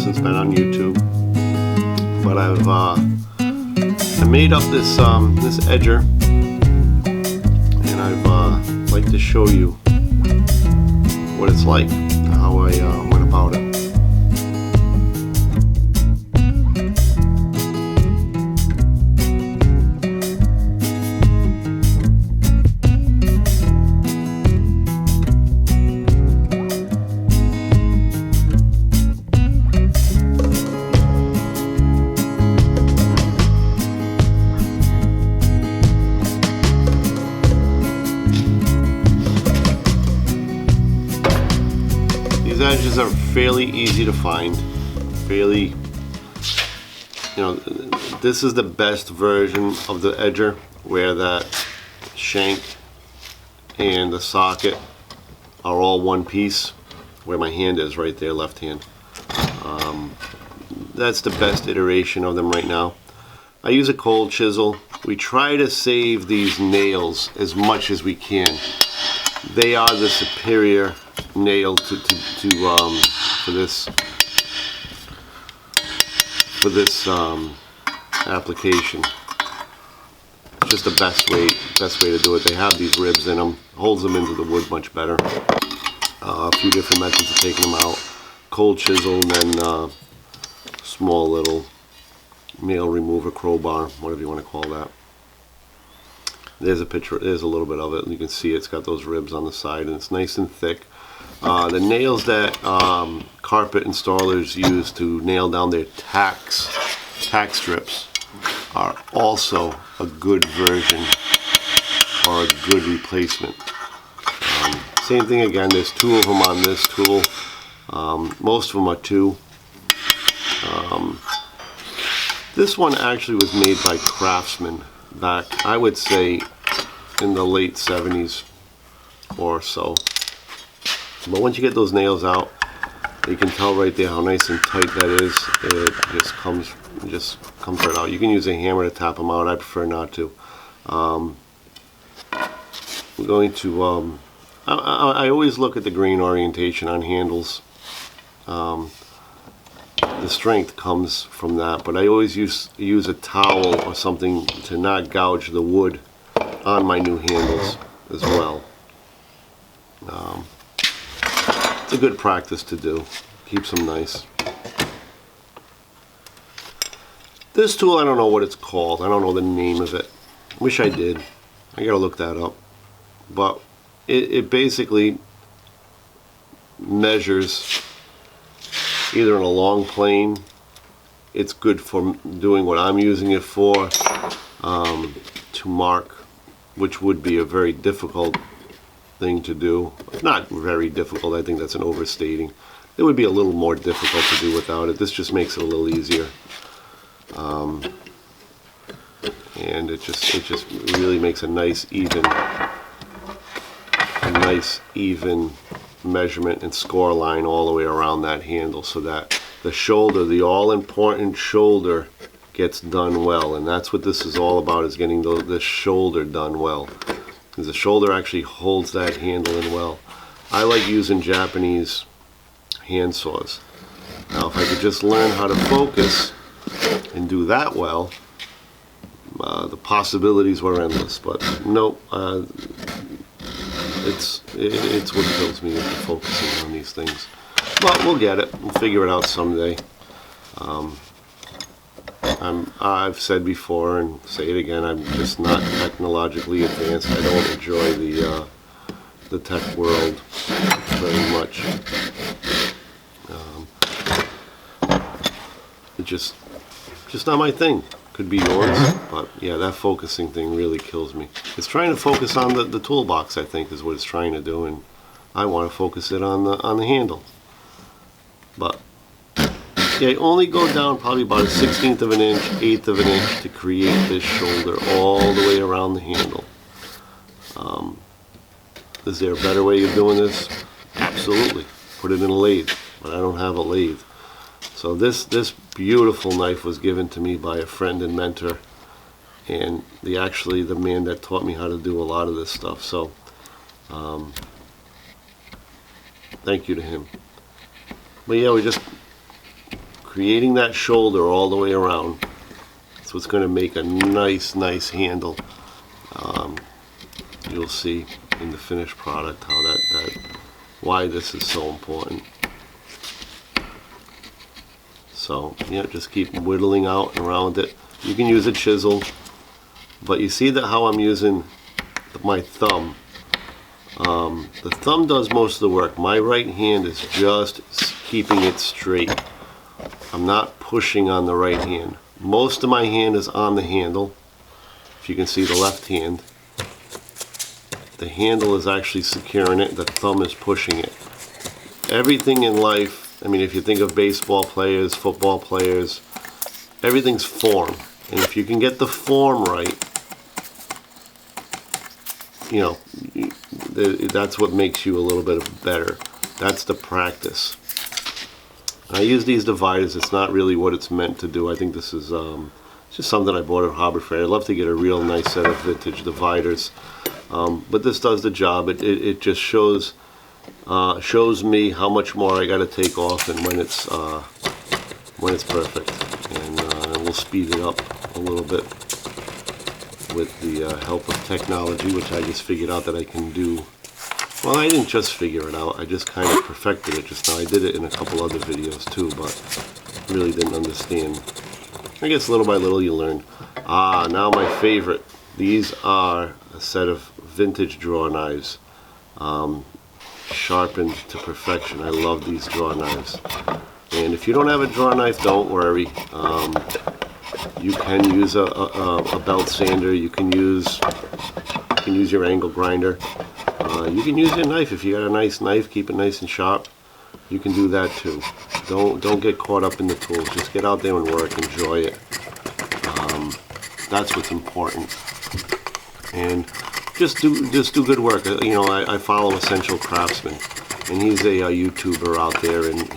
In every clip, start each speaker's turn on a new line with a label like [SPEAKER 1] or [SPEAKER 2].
[SPEAKER 1] It's been on YouTube, but I made up this this edger, and I'd like to show you what it's like, how I went about it. These edges are fairly easy to find, this is the best version of the edger, where that shank and the socket are all one piece, where my hand is right there, left hand. That's the best iteration of them right now. I use a cold chisel. We try to save these nails as much as we can. They are the superior nail for this application. Just the best way to do it. They have these ribs in them, holds them into the wood much better. A few different methods of taking them out: cold chisel, and then small little nail remover, crowbar, whatever you want to call that. There's a picture, there's a little bit of it, and you can see it's got those ribs on the side, and it's nice and thick. The nails that carpet installers use to nail down their tack strips are also a good version, or a good replacement. Same thing again, there's two of them on this tool. Most of them are two. This one actually was made by Craftsman back, I would say, in the late 70s or so. But once you get those nails out, you can tell right there how nice and tight that is. It just comes right out. You can use a hammer to tap them out. I prefer not to. We're going to. I always look at the grain orientation on handles. The strength comes from that, but I always use a towel or something to not gouge the wood on my new handles as well. It's a good practice to do. Keeps them nice. This tool, I don't know what it's called. I don't know the name of it. Wish I did. I gotta look that up. But it basically measures either in a long plane. It's good for doing what I'm using it for, to mark, which would be a very difficult thing to do. Not very difficult, I think that's an overstating. It would be a little more difficult to do without it. This just makes it a little easier. And it just really makes a nice even measurement and score line all the way around that handle, so that the shoulder, the all-important shoulder, gets done well. And that's what this is all about, is getting the shoulder done well, because the shoulder actually holds that handle in well. I like using Japanese hand saws. Now if I could just learn how to focus and do that well, the possibilities were endless. But nope, it's what kills me, is the focusing on these things. But we'll get it. We'll figure it out someday. I've said before and say it again, I'm just not technologically advanced. I don't enjoy the tech world very much. It's just not my thing. Could be yours, but yeah, that focusing thing really kills me. It's trying to focus on the toolbox, I think, is what it's trying to do, and I want to focus it on the handle. But yeah, I only go down probably about a 1/16 of an inch, 1/8 of an inch to create this shoulder all the way around the handle. Is there a better way of doing this? Absolutely. Put it in a lathe, but I don't have a lathe. So this beautiful knife was given to me by a friend and mentor, and actually the man that taught me how to do a lot of this stuff. So thank you to him. But yeah, we just creating that shoulder all the way around. That's what's going to make a nice handle. You'll see in the finished product how why this is so important. So yeah, just keep whittling out and around it. You can use a chisel, but you see that how I'm using my thumb. The thumb does most of the work. My right hand is just keeping it straight. I'm not pushing on the right hand. Most of my hand is on the handle. If you can see the left hand, the handle is actually securing it, the thumb is pushing it. Everything in life, I mean, if you think of baseball players, football players, everything's form. And if you can get the form right, you know, that's what makes you a little bit better. That's the practice. I use these dividers. It's not really what it's meant to do. I think this is just something I bought at Harbor Freight. I'd love to get a real nice set of vintage dividers, but this does the job. It just shows me how much more I got to take off and when it's perfect, and we'll speed it up a little bit with the help of technology, which I just figured out that I can do. Well, I didn't just figure it out, I just kind of perfected it just now. I did it in a couple other videos too, but really didn't understand. I guess little by little you learn. Now my favorite. These are a set of vintage draw knives, sharpened to perfection. I love these draw knives. And if you don't have a draw knife, don't worry. You can use a belt sander. You can use your angle grinder. You can use your knife if you got a nice knife. Keep it nice and sharp. You can do that too. Don't get caught up in the tools. Just get out there and work. Enjoy it. That's what's important. And just do good work. You know, I follow Essential Craftsman, and he's a YouTuber out there, and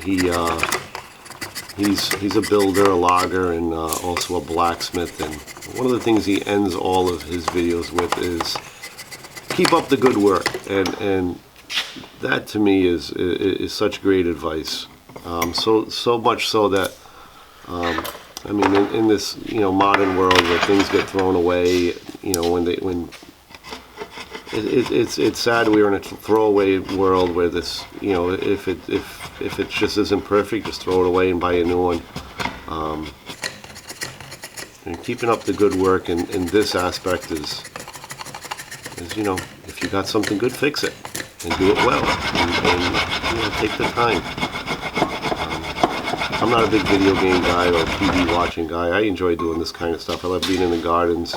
[SPEAKER 1] he's a builder, a logger, and also a blacksmith. And one of the things he ends all of his videos with is keep up the good work, and that to me is such great advice. So much so that I mean, in this modern world where things get thrown away, when it's sad we're in a throwaway world where this, if it just isn't perfect, just throw it away and buy a new one. And keeping up the good work in this aspect is if you got something good, fix it and do it well, and take the time. I'm not a big video game guy or TV watching guy. I enjoy doing this kind of stuff. I love being in the gardens.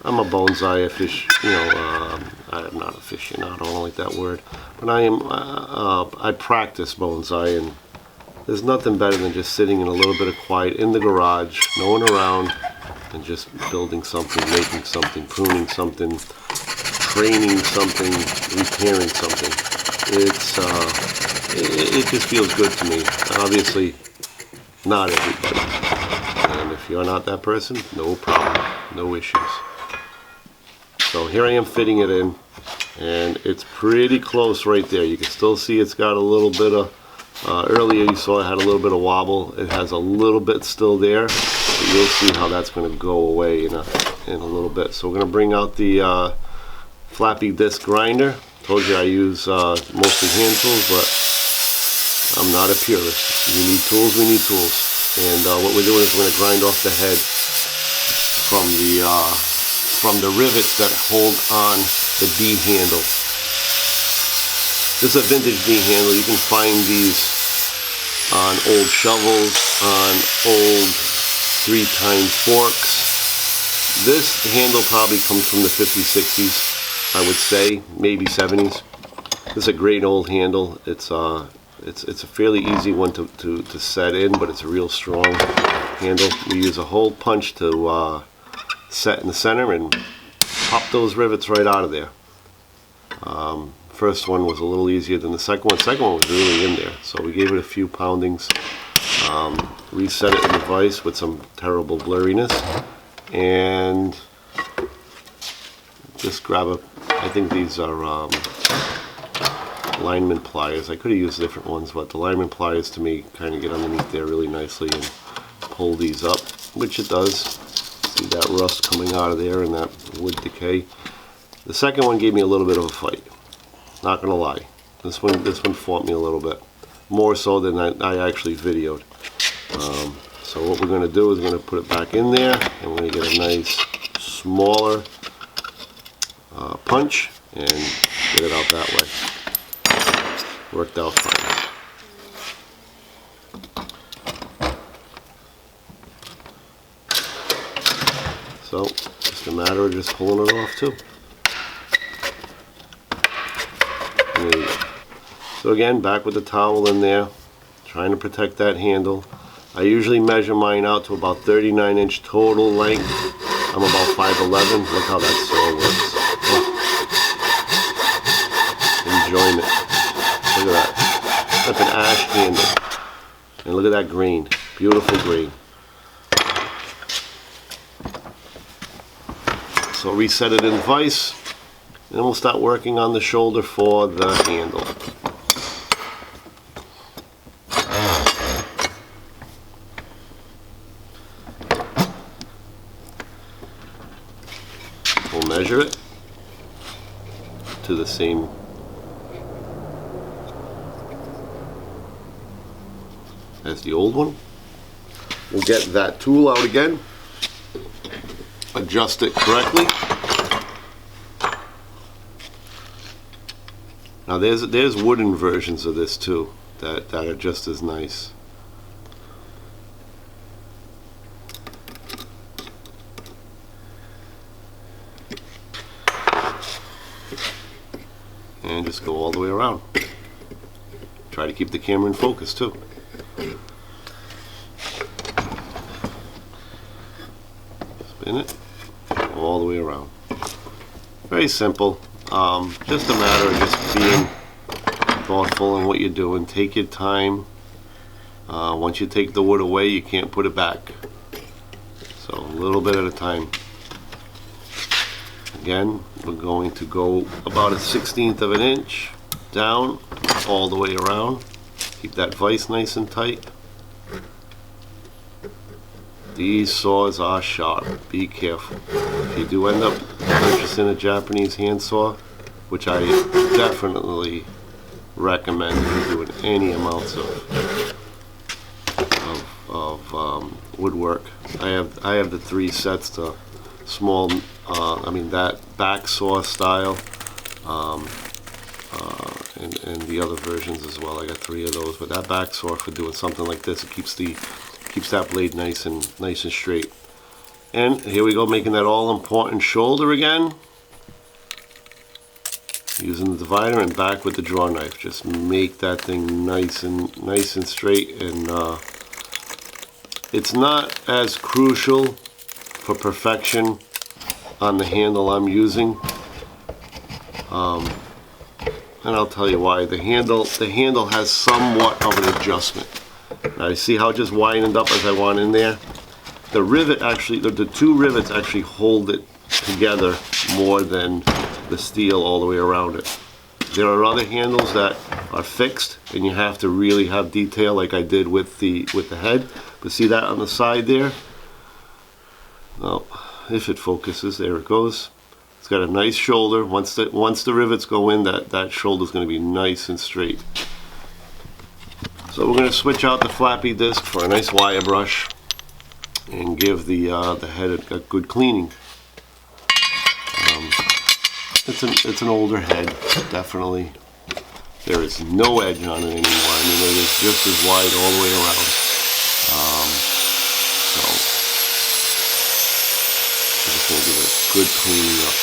[SPEAKER 1] I'm a bonsai, a fish, I'm not aficionado, I don't like that word, but I practice bonsai, and there's nothing better than just sitting in a little bit of quiet in the garage, no one around, and just building something, making something, pruning something, training something, repairing something. It just feels good to me. Obviously, not everybody. And if you're not that person, no problem, no issues. So here I am fitting it in, and it's pretty close right there. You can still see it's got a little bit of, earlier you saw it had a little bit of wobble. It has a little bit still there, but you'll see how that's going to go away in a little bit. So we're going to bring out the flappy disc grinder. Told you I use mostly hand tools, but I'm not a purist. You need tools, we need tools. And what we're doing is we're going to grind off the head from the rivets that hold on the D handle. This is a vintage D handle. You can find these on old shovels, on old 3-tine forks. This handle probably comes from the 50s, 60s, I would say, maybe 70s. This is a great old handle. It's a fairly easy one to set in, but it's a real strong handle. We use a hole punch to set in the center and pop those rivets right out of there. First one was a little easier than the second one. Second one was really in there, so we gave it a few poundings, reset it in the vise with some terrible blurriness, and just grab I think these are lineman pliers. I could have used different ones, but the lineman pliers to me kind of get underneath there really nicely and pull these up, which it does. See that rust coming out of there and that wood decay. The second one gave me a little bit of a fight, not gonna lie. This one fought me a little bit, more so than I actually videoed. So what we're gonna do is we're gonna put it back in there, and we're gonna get a nice smaller punch and get it out that way. Worked out fine. So just a matter of just pulling it off too. There you go. So again, back with the towel in there, trying to protect that handle. I usually measure mine out to about 39-inch total length. I'm about 5'11". Look how that saw works. Enjoyment. Look at that. That's an ash handle. And look at that green. Beautiful green. So reset it in vise, and then we'll start working on the shoulder for the handle. We'll measure it to the same as the old one. We'll get that tool out again, adjust it correctly. Now there's wooden versions of this too that are just as nice. And just go all the way around. Try to keep the camera in focus too. Spin it all the way around. Very simple. Just a matter of just being thoughtful in what you're doing. Take your time. Once you take the wood away, you can't put it back. So a little bit at a time. Again, we're going to go about 1/16 of an inch down all the way around. Keep that vise nice and tight. These saws are sharp. Be careful. If you do end up purchasing a Japanese handsaw, which I definitely recommend if you're doing any amounts of woodwork. I have the 3 sets, the small, that back saw style, and the other versions as well. I got 3 of those, but that back saw for doing something like this, it keeps that blade nice and straight. And here we go, making that all important shoulder again. Using the divider and back with the draw knife. Just make that thing nice and straight. And it's not as crucial for perfection on the handle I'm using. And I'll tell you why. The handle has somewhat of an adjustment. Now you see how it just widened up as I went in there? The rivet actually, the 2 rivets actually hold it together more than the steel all the way around it. There are other handles that are fixed and you have to really have detail like I did with the head. But see that on the side there? Well, if it focuses, there it goes. It's got a nice shoulder. Once the rivets go in, that shoulder is going to be nice and straight. So we're going to switch out the flappy disc for a nice wire brush and give the head a good cleaning. It's an older head, definitely. There is no edge on it anymore. I mean, it is just as wide all the way around. So I'm just going to give it a good cleaning up.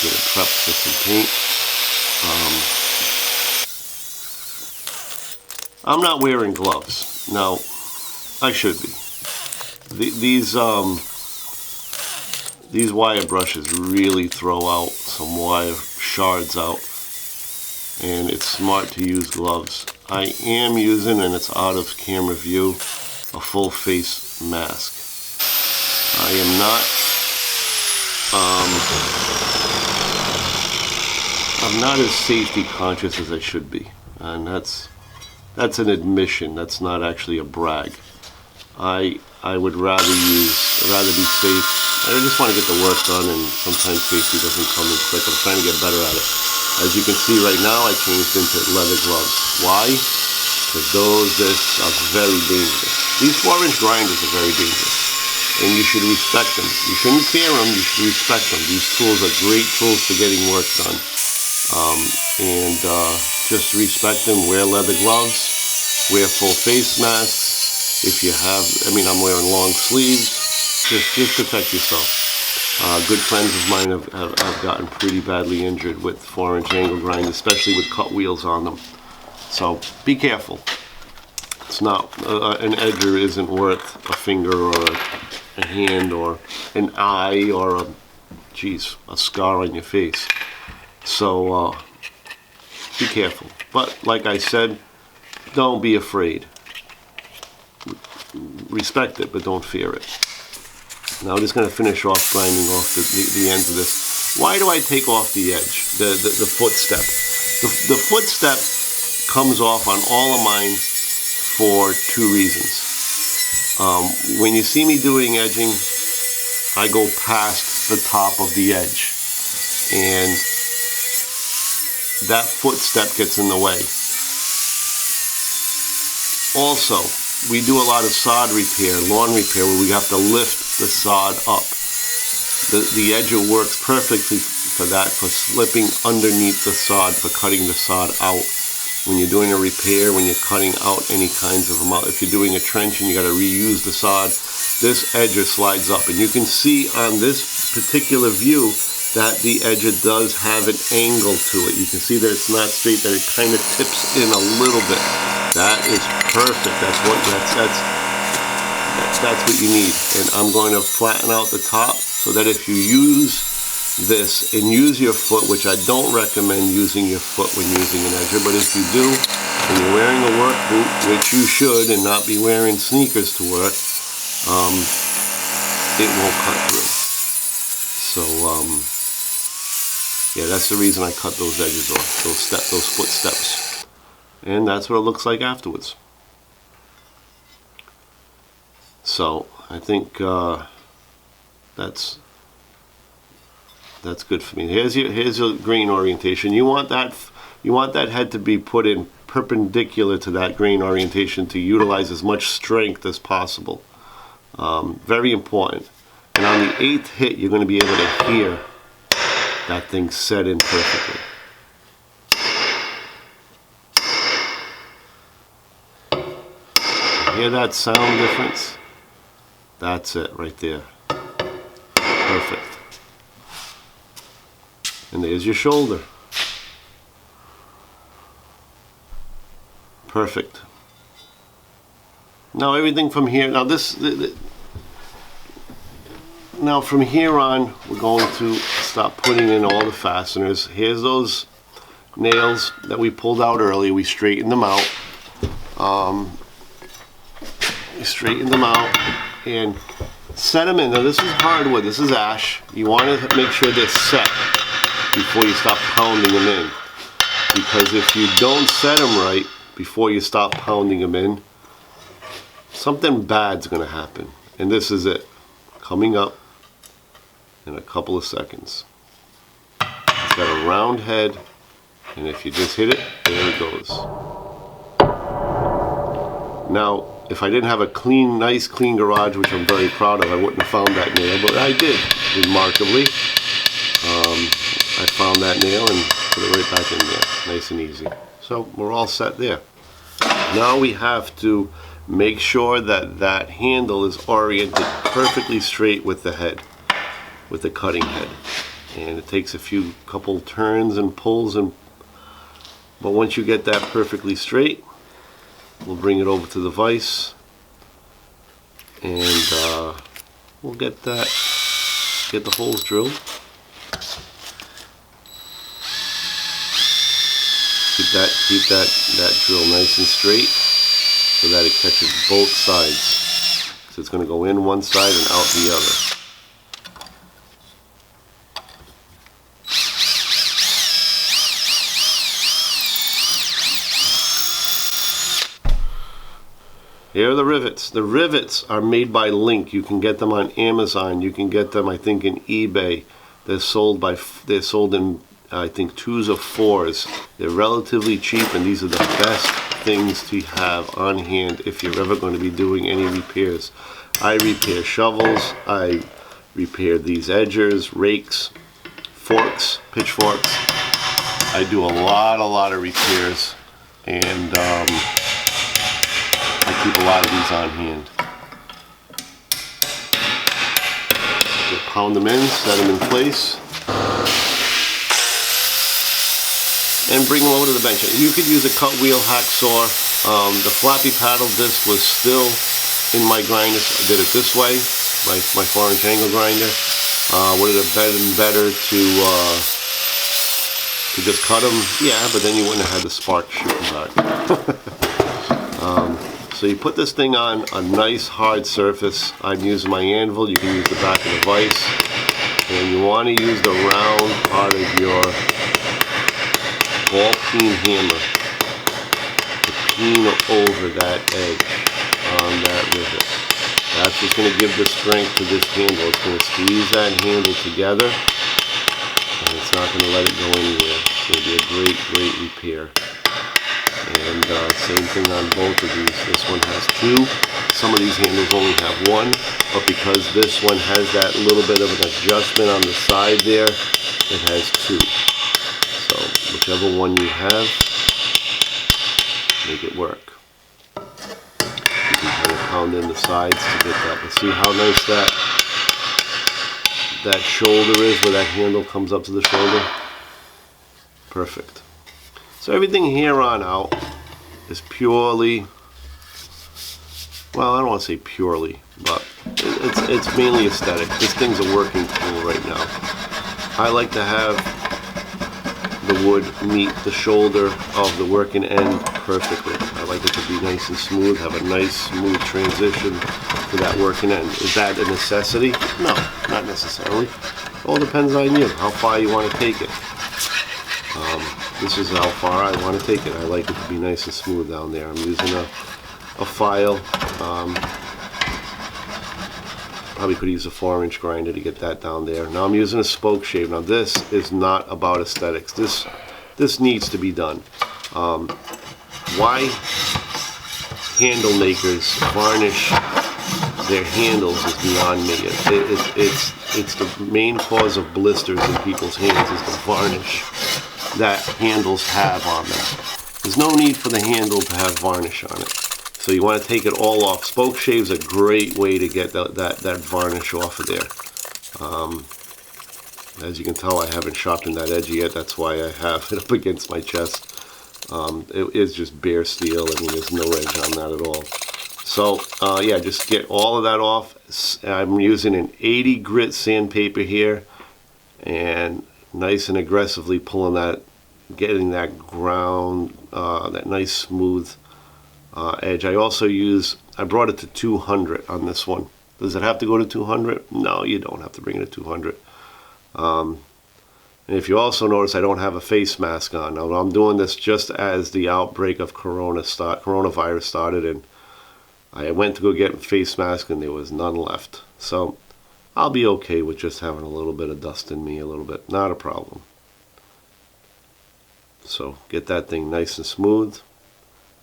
[SPEAKER 1] Get it prepped for some paint. I'm not wearing gloves. Now, I should be. These wire brushes really throw out some wire shards out, and it's smart to use gloves. I am using, and it's out of camera view, a full face mask. I am not I'm not as safety conscious as I should be. and that's an admission. That's not actually a brag. I would rather be safe. I just want to get the work done, and sometimes safety doesn't come in quick. I'm trying to get better at it. As you can see right now, I changed into leather gloves. Why? Because this are very dangerous. These 4-inch grinders are very dangerous, and you should respect them. You shouldn't fear them, you should respect them. These tools are great tools for getting work done. Just respect them. Wear leather gloves, wear full face masks. If you have, I'm wearing long sleeves. Just protect yourself. Good friends of mine have gotten pretty badly injured with 4-inch angle grinders, especially with cut wheels on them. So be careful. It's not, an edger isn't worth a finger or a hand or an eye or a scar on your face. So be careful. But like I said, don't be afraid. Respect it, but don't fear it. Now I'm just going to finish off grinding off the ends of this. Why do I take off the edge, the footstep? The footstep comes off on all of mine for 2 reasons. When you see me doing edging, I go past the top of the edge, and that footstep gets in the way. Also, we do a lot of sod repair, lawn repair, where we have to lift the sod up. The edger works perfectly for that, for slipping underneath the sod, for cutting the sod out. When you're doing a repair, when you're cutting out any kinds of amount, if you're doing a trench and you got to reuse the sod, this edger slides up. And you can see on this particular view that the edger does have an angle to it. You can see that it's not straight, that it kind of tips in a little bit. That is perfect. That's what you need. And I'm going to flatten out the top so that if you use this and use your foot, which I don't recommend using your foot when using an edger, but if you do, and you're wearing a work boot, which you should, and not be wearing sneakers to work, it won't cut through. So, yeah, that's the reason I cut those edges off, those footsteps. And that's what it looks like afterwards. So I think that's good for me. Here's your grain orientation. You want that head to be put in perpendicular to that grain orientation to utilize as much strength as possible. Very important. And on the 8th hit, you're going to be able to hear that thing set in perfectly. Hear that sound difference? That's it right there. Perfect. And there's your shoulder. Perfect. Now everything from here, now from here on, we're going to stop putting in all the fasteners. Here's those nails that we pulled out earlier. We straightened them out. And set them in. Now this is hardwood, this is ash. You want to make sure they're set before you stop pounding them in. Because if you don't set them right before you stop pounding them in, something bad's going to happen. And this is it. Coming up in a couple of seconds. It's got a round head, and if you just hit it, there it goes. Now, if I didn't have a nice clean garage, which I'm very proud of, I wouldn't have found that nail, but I did, remarkably. I found that nail and put it right back in there, nice and easy. So we're all set there. Now we have to make sure that that handle is oriented perfectly straight with the head, with the cutting head. And it takes a couple turns and pulls, but once you get that perfectly straight, we'll bring it over to the vise, and we'll get the holes drilled. Keep that drill nice and straight so that it catches both sides. So it's going to go in one side and out the other. Here are the rivets. The rivets are made by Link. You can get them on Amazon. You can get them, I think, in eBay. They're sold in, I think, 2s or 4s. They're relatively cheap, and these are the best things to have on hand if you're ever going to be doing any repairs. I repair shovels. I repair these edgers, rakes, forks, pitchforks. I do a lot of repairs, and I keep a lot of these on hand. Just pound them in, set them in place, and bring them over to the bench. You could use a cut wheel hacksaw. The floppy paddle disc was still in my grinder, so I did it this way, my 4-inch angle grinder. Would it have been better to just cut them? Yeah, but then you wouldn't have had the spark shooting out. So you put this thing on a nice hard surface. I'm using my anvil. You can use the back of the vise, and you want to use the round part of your ball peen hammer to peen over that edge on that rivet. That's what's going to give the strength to this handle. It's going to squeeze that handle together, and it's not going to let it go anywhere. It's going to be a great repair. And same thing on both of these. This one has 2. Some of these handles only have 1, but because this one has that little bit of an adjustment on the side there, it has 2. So whichever one you have, make it work. You can kind of pound in the sides to get that. But see how nice that shoulder is, where that handle comes up to the shoulder? Perfect. So everything here on out is purely, well, I don't want to say purely, but it's mainly aesthetic. This thing's a working tool right now. I like to have the wood meet the shoulder of the working end perfectly. I like it to be nice and smooth, have a nice smooth transition to that working end. Is that a necessity? No, not necessarily. It all depends on you, how far you want to take it. This is how far I want to take it. I like it to be nice and smooth down there. I'm using a file. Probably could use a 4-inch grinder to get that down there. Now I'm using a spoke shave. Now this is not about aesthetics. This needs to be done. Why handle makers varnish their handles is beyond me. It's the main cause of blisters in people's hands is the varnish that handles have on them. There's no need for the handle to have varnish on it. So you want to take it all off. Spoke shave's a great way to get that varnish off of there. As you can tell, I haven't sharpened that edge yet. That's why I have it up against my chest. It is just bare steel. I mean, there's no edge on that at all. So yeah, just get all of that off. I'm using an 80 grit sandpaper here, and nice and aggressively pulling that, getting that ground, that nice smooth edge. I also I brought it to 200 on this one. Does it have to go to 200? No, you don't have to bring it to 200. And if you also notice, I don't have a face mask on. Now I'm doing this just as the outbreak of coronavirus started, and I went to go get a face mask and there was none left. So I'll be okay with just having a little bit of dust in me, a little bit, not a problem. So get that thing nice and smooth,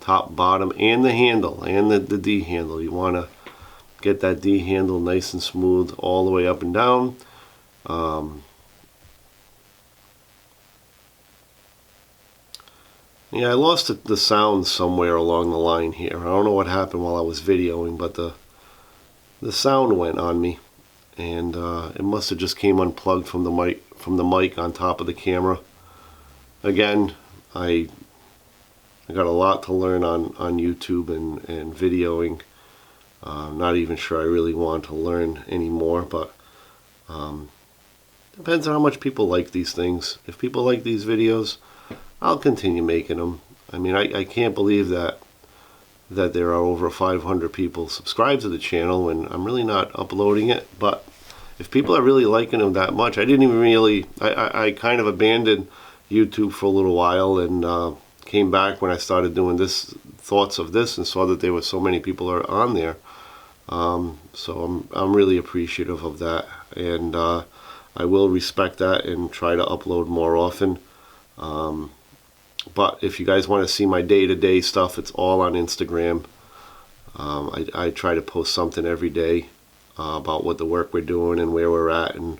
[SPEAKER 1] top, bottom, and the handle, and the D handle. You want to get that D handle nice and smooth all the way up and down. Yeah, I lost the sound somewhere along the line here. I don't know what happened while I was videoing, but the sound went on me. And it must have just came unplugged from the mic on top of the camera. Again, I got a lot to learn on YouTube and videoing. Not even sure I really want to learn anymore, but depends on how much people like these things. If people like these videos, I'll continue making them. I mean, I can't believe that there are over 500 people subscribed to the channel when I'm really not uploading it. But if people are really liking them that much, I didn't even really, I kind of abandoned YouTube for a little while and came back when I started doing this, thoughts of this, and saw that there were so many people are on there. So I'm really appreciative of that, and I will respect that and try to upload more often. But if you guys want to see my day-to-day stuff, it's all on Instagram. I try to post something every day about what the work we're doing and where we're at and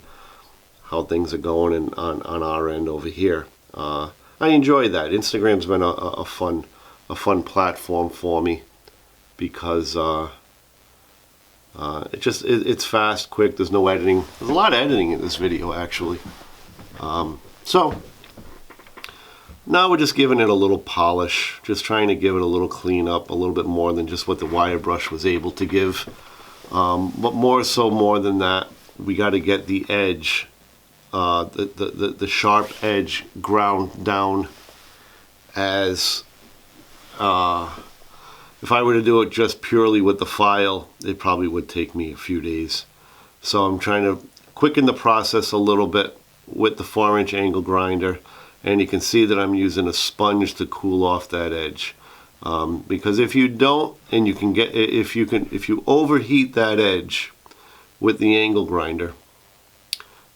[SPEAKER 1] how things are going and on our end over here. I enjoy that. Instagram's been a fun platform for me because it's fast, quick. There's no editing. There's a lot of editing in this video, actually. So now we're just giving it a little polish, just trying to give it a little clean up, a little bit more than just what the wire brush was able to give. But more than that, we got to get the edge, the sharp edge ground down as, if I were to do it just purely with the file, it probably would take me a few days. So I'm trying to quicken the process a little bit with the 4-inch angle grinder. And you can see that I'm using a sponge to cool off that edge, because if you don't, and you can get, if you overheat that edge with the angle grinder,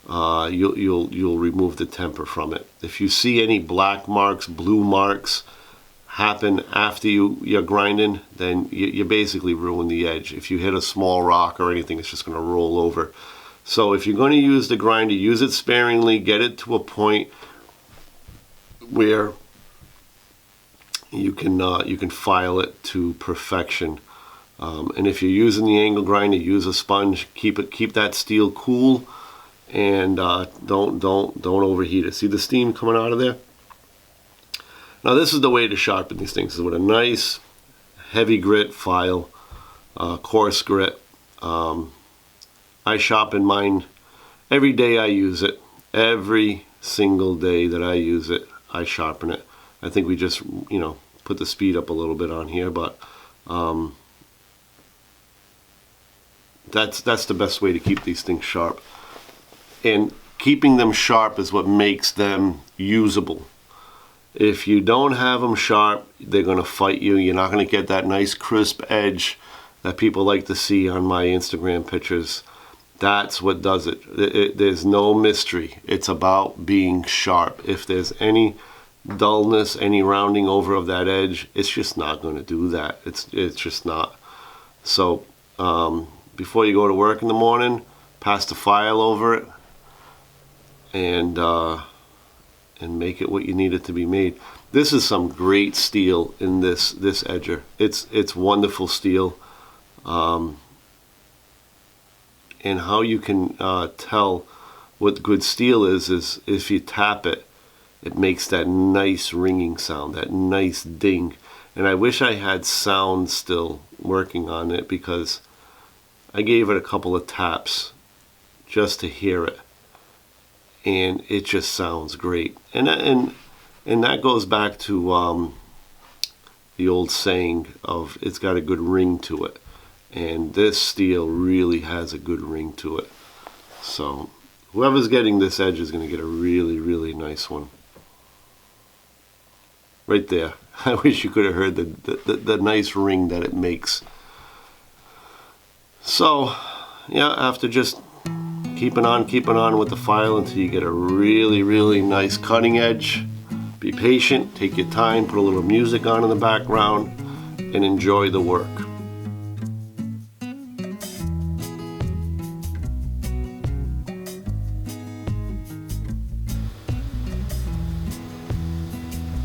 [SPEAKER 1] you'll remove the temper from it. If you see any black marks, blue marks happen after you're grinding, then you basically ruin the edge. If you hit a small rock or anything, it's just going to roll over. So if you're going to use the grinder, use it sparingly. Get it to a point where you can file it to perfection. And if you're using the angle grinder, use a sponge. Keep that steel cool, and don't overheat it. See the steam coming out of there? Now this is the way to sharpen these things, is with a nice heavy grit file, coarse grit. I sharpen mine every day. I use it every single day that I use it. I sharpen it. I think we just, put the speed up a little bit on here, but that's the best way to keep these things sharp. And keeping them sharp is what makes them usable. If you don't have them sharp, they're going to fight you. You're not going to get that nice crisp edge that people like to see on my Instagram pictures. That's what does it. There's no mystery. It's about being sharp. If there's any dullness, any rounding over of that edge, it's just not going to do that. It's just not. So before you go to work in the morning, pass the file over it and make it what you need it to be made. This is some great steel in this edger. It's wonderful steel. And how you can tell what good steel is if you tap it, it makes that nice ringing sound, that nice ding. And I wish I had sound still working on it, because I gave it a couple of taps just to hear it, and it just sounds great. And that goes back to the old saying of it's got a good ring to it. And this steel really has a good ring to it. So whoever's getting this edge is going to get a really, really nice one. Right there. I wish you could have heard the nice ring that it makes. So, yeah, after just keeping on with the file until you get a really, really nice cutting edge, be patient, take your time, put a little music on in the background, and enjoy the work.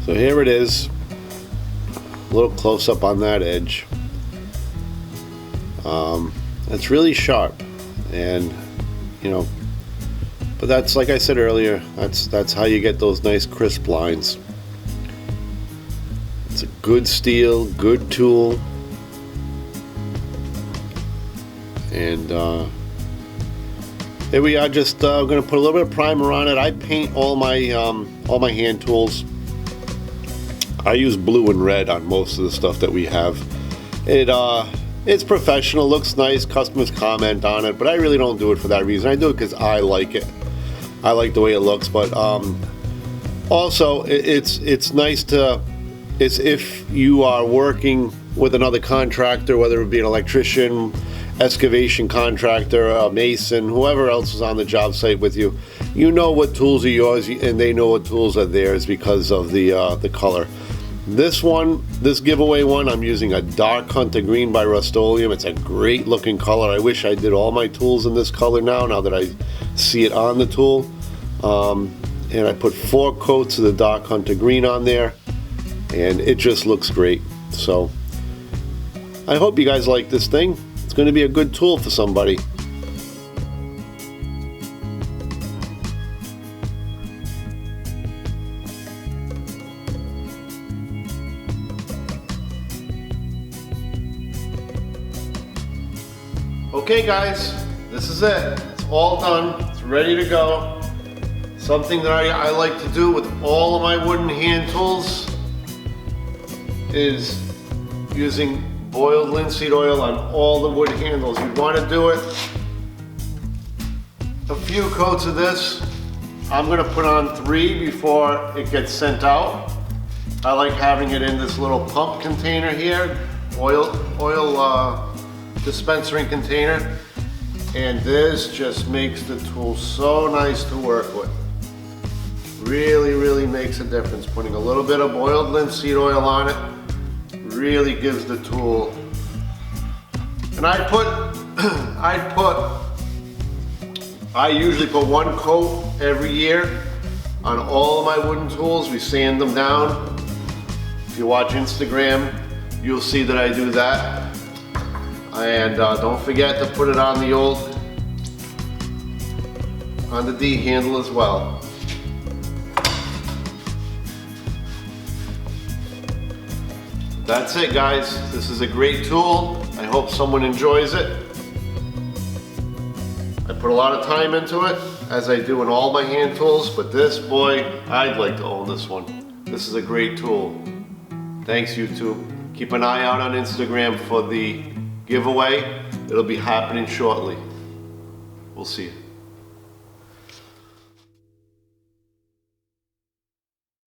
[SPEAKER 1] So here it is, a little close up on that edge. It's really sharp, and but that's, like I said earlier, that's how you get those nice crisp lines. It's a good steel, good tool, and here we are. Just going to put a little bit of primer on it. I paint all my hand tools. I use blue and red on most of the stuff that we have. It's professional, looks nice, customers comment on it, but I really don't do it for that reason. I do it because I like it. I like the way it looks, but also it's nice to is if you are working with another contractor, whether it be an electrician, excavation contractor, a mason, whoever else is on the job site with you, you know what tools are yours and they know what tools are theirs because of the color. This one, this giveaway one, I'm using a dark hunter green by Rust-Oleum. It's a great looking color. I wish I did all my tools in this color now that I see it on the tool. And I put 4 coats of the dark hunter green on there, and it just looks great. So I hope you guys like this thing. It's going to be a good tool for somebody. Okay guys, this is it. It's all done. It's ready to go. Something that I like to do with all of my wooden hand tools is using boiled linseed oil on all the wood handles. You want to do it a few coats of this. I'm going to put on 3 before it gets sent out. I like having it in this little pump container here, oil dispensing container, and this just makes the tool so nice to work with. Really makes a difference. Putting a little bit of boiled linseed oil on it really gives the tool. And I usually put 1 coat every year on all of my wooden tools. We sand them down. If you watch Instagram, you'll see that I do that. And don't forget to put it on the D handle as well. That's it guys, this is a great tool. I hope someone enjoys it. I put a lot of time into it, as I do in all my hand tools, but this, boy, I'd like to own this one. This is a great tool. Thanks YouTube. Keep an eye out on Instagram for the giveaway. It'll be happening shortly. We'll see you.